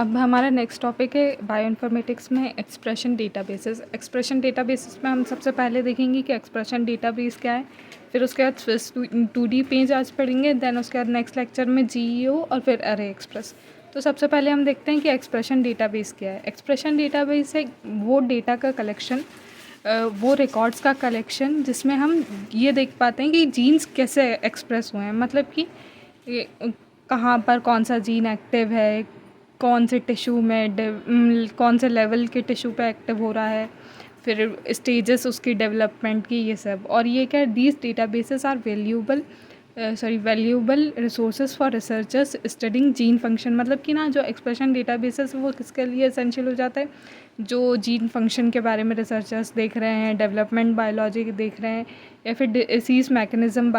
अब हमारा next topic है बायोइन्फॉर्मेटिक्स में एक्सप्रेशन डेटाबेसेस। एक्सप्रेशन डेटाबेसेस में हम सबसे पहले देखेंगे कि एक्सप्रेशन डेटाबेस क्या है, फिर उसके बाद स्विस 2D पेज आज पढ़ेंगे, देन उसके बाद नेक्स्ट लेक्चर में GEO और फिर अरे एक्सप्रेस। तो सबसे पहले हम देखते हैं कि एक्सप्रेशन डेटाबेस क्या है। एक्सप्रेशन डेटाबेस है वो डेटा का कलेक्शन, वो रिकॉर्ड्स का कलेक्शन जिसमें हम ये देख पाते हैं कि जीन्स कैसे एक्सप्रेस हुए हैं, मतलब कि कहाँ पर कौन सा जीन एक्टिव है, कौन से टिश्यू में कौन से लेवल के टिश्यू पे एक्टिव हो रहा है, फिर स्टेजेस उसकी डेवलपमेंट की, ये सब। और ये क्या, these databases are valuable resources for researchers studying gene function. मतलब कि ना जो एक्सप्रेशन डेटाबेसेस वो किसके लिए एसेंशियल हो जाता है, जो जीन फंक्शन के बारे में रिसर्चर्स देख रहे हैं, डेवलपमेंट बायोलॉजी देख रहे हैं, या फिर डिसीज़ मैकेनिज़्म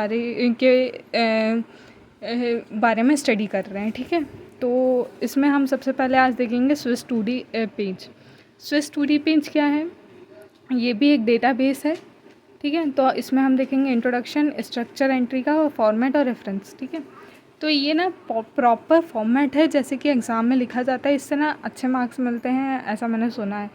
बारे में स्टडी कर रहे हैं। ठीक है, तो इसमें हम सबसे पहले आज देखेंगे Swiss 2D page. Swiss 2D page क्या है, ये भी एक डेटाबेस है। ठीक है, तो इसमें हम देखेंगे इंट्रोडक्शन, स्ट्रक्चर, एंट्री का फॉर्मेट और रेफरेंस। ठीक है, तो ये ना प्रॉपर फॉर्मेट है जैसे कि एग्ज़ाम में लिखा जाता है, इससे ना अच्छे मार्क्स मिलते हैं, ऐसा मैंने सुना है।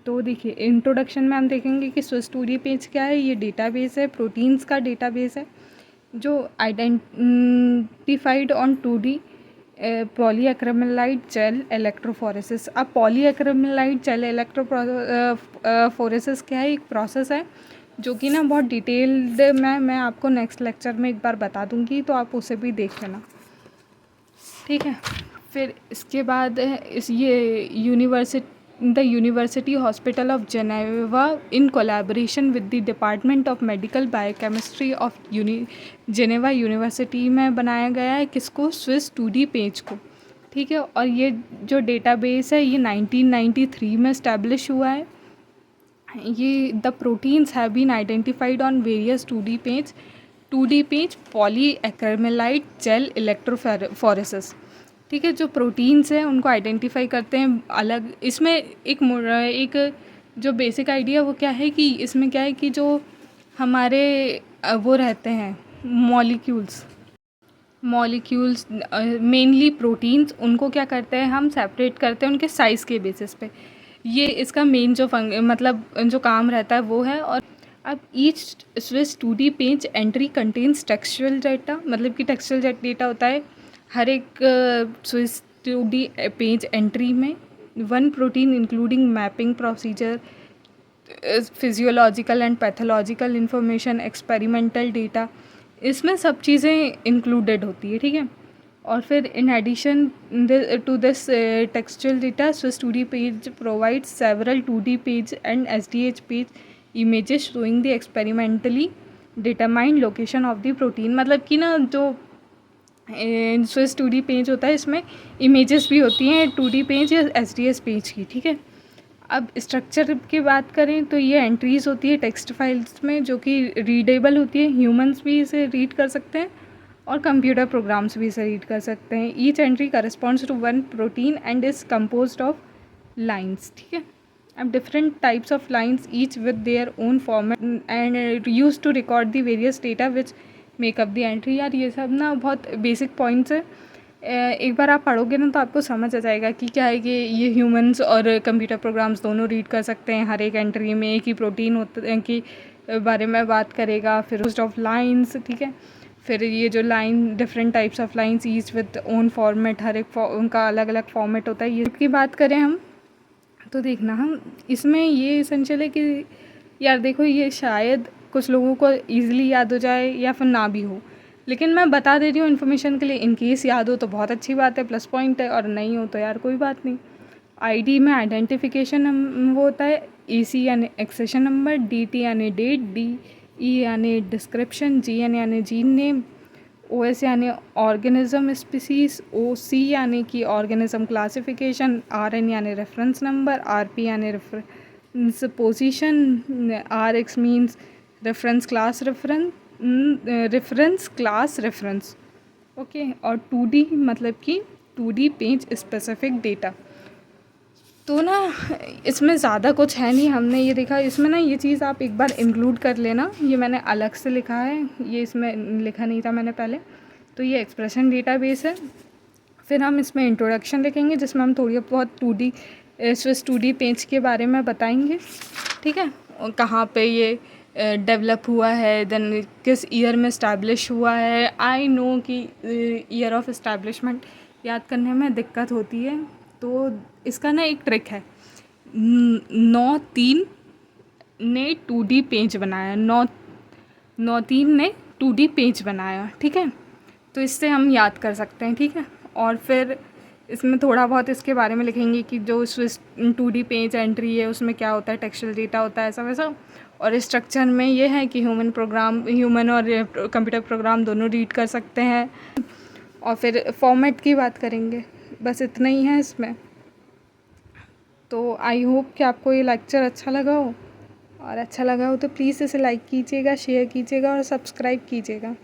तो देखिए इंट्रोडक्शन में हम देखेंगे कि स्विस 2D पेज क्या है। ये डेटाबेस है, प्रोटीन्स का डेटाबेस है जो identified on 2D polyacrylamide gel electrophoresis. अब पॉलीएक्रिलामाइड जेल इलेक्ट्रोफोरेसिस क्या है, एक प्रोसेस है जो कि ना बहुत डिटेल्ड मैं आपको नेक्स्ट लेक्चर में एक बार बता दूंगी, तो आप उसे भी देख लेना। ठीक है, फिर इसके बाद ये the University Hospital of Geneva in collaboration with the Department of Medical Biochemistry of Geneva University में बनाया गया है किसको, स्विस 2D पेज को। ठीक है, और ये जो डेटाबेस है ये 1993 में इस्टेब्लिश हुआ है। ये the proteins have been identified on various 2D PAGE polyacrylamide gel electrophoresis. ठीक है, जो प्रोटीन्स हैं उनको आइडेंटिफाई करते हैं अलग। इसमें एक जो बेसिक आइडिया वो क्या है कि इसमें क्या है कि जो हमारे वो रहते हैं मॉलिक्यूल्स मेनली प्रोटीन्स, उनको क्या करते हैं हम सेपरेट करते हैं उनके साइज़ के बेसिस पे। ये इसका मेन जो मतलब जो काम रहता है वो है। और अब each Swiss 2D page entry contains textual data, मतलब कि टेक्सचुअल डेटा होता है हर एक स्विस 2D पेज एंट्री में। One protein including mapping procedure, physiological and pathological information, experimental data, इसमें सब चीज़ें इंक्लूडेड होती है। ठीक है, और फिर in addition to this textual data Swiss 2D PAGE provides several 2D PAGE and SDH PAGE images showing the experimentally determined location of the protein. मतलब कि ना जो स्विस 2D पेज होता है इसमें इमेजेस भी होती हैं 2D पेज या SDH पेज की। ठीक है, अब स्ट्रक्चर की बात करें तो ये एंट्रीज़ होती है टेक्स्ट फाइल्स में जो कि रीडेबल होती है, ह्यूमंस भी इसे रीड कर सकते हैं और कंप्यूटर प्रोग्राम्स भी इसे रीड कर सकते हैं। Each entry corresponds to one protein and is composed of lines. ठीक है, अब different types of lines each with their own format and use to record the various data which make up the entry. यार ये सब ना बहुत basic points है, एक बार आप पढ़ोगे ना तो आपको समझ आ जाएगा कि क्या है कि ये ह्यूमंस और कंप्यूटर प्रोग्राम्स दोनों रीड कर सकते हैं। हर एक एंट्री में एक ही प्रोटीन होते की बारे में बात करेगा, फिर उस ऑफ लाइन्स। ठीक है, फिर ये जो line different types of lines each with own format, हर एक उनका अलग अलग फॉर्मेट होता है। ये की बात करें हम तो देखना हम इसमें ये एसेंशियल है कि यार देखो ये शायद कुछ लोगों को ईज़िली याद हो जाए या फिर ना भी हो, लेकिन मैं बता दे रही हूँ इन्फॉर्मेशन के लिए। इन केस याद हो तो बहुत अच्छी बात है, प्लस पॉइंट है, और नहीं हो तो यार कोई बात नहीं। आईडी में आइडेंटिफिकेशन वो होता है, EC यानी एक्सेशन नंबर, DT यानी डेट, DE यानी डिस्क्रिप्शन, GN यानी जीन नेम, OS यानी ऑर्गेनिज्म स्पीसीज, OC यानी कि ऑर्गेनिज्म क्लासिफिकेशन, RN यानी रेफरेंस नंबर, RP यानी reference position, RX means reference class reference. Okay, और 2D मतलब कि 2D पेज स्पेसिफिक डेटा। तो ना इसमें ज़्यादा कुछ है नहीं, हमने ये देखा। इसमें ना ये चीज़ आप एक बार इंक्लूड कर लेना, ये मैंने अलग से लिखा है, ये इसमें लिखा नहीं था मैंने पहले। तो ये एक्सप्रेशन डेटाबेस है, फिर हम इसमें इंट्रोडक्शन लिखेंगे जिसमें हम थोड़ी बहुत 2D स्विस 2D पेज के बारे में बताएंगे, ठीक है, और कहाँ पे ये डेवलप हुआ है, देन किस ईयर में इस्टेब्लिश हुआ है। आई नो कि ईयर ऑफ इस्टेब्लिशमेंट याद करने में दिक्कत होती है, तो इसका ना एक ट्रिक है। 9-3 ने 2D पेज बनाया, 9-3 ने 2D पेज बनाया, ठीक है, तो इससे हम याद कर सकते हैं, ठीक है। और फिर इसमें थोड़ा बहुत इसके बारे में लिखेंगे कि जो स्विस 2D पेज एंट्री है उसमें क्या होता है, टेक्सचुअल डेटा होता है, ऐसा वैसा। और स्ट्रक्चर में ये है कि ह्यूमन और कंप्यूटर प्रोग्राम दोनों रीड कर सकते हैं। और फिर फॉर्मेट की बात करेंगे, बस इतना ही है इसमें। तो आई होप कि आपको ये लेक्चर अच्छा लगा हो, और अच्छा लगा हो तो प्लीज़ इसे लाइक कीजिएगा, शेयर कीजिएगा और सब्सक्राइब कीजिएगा।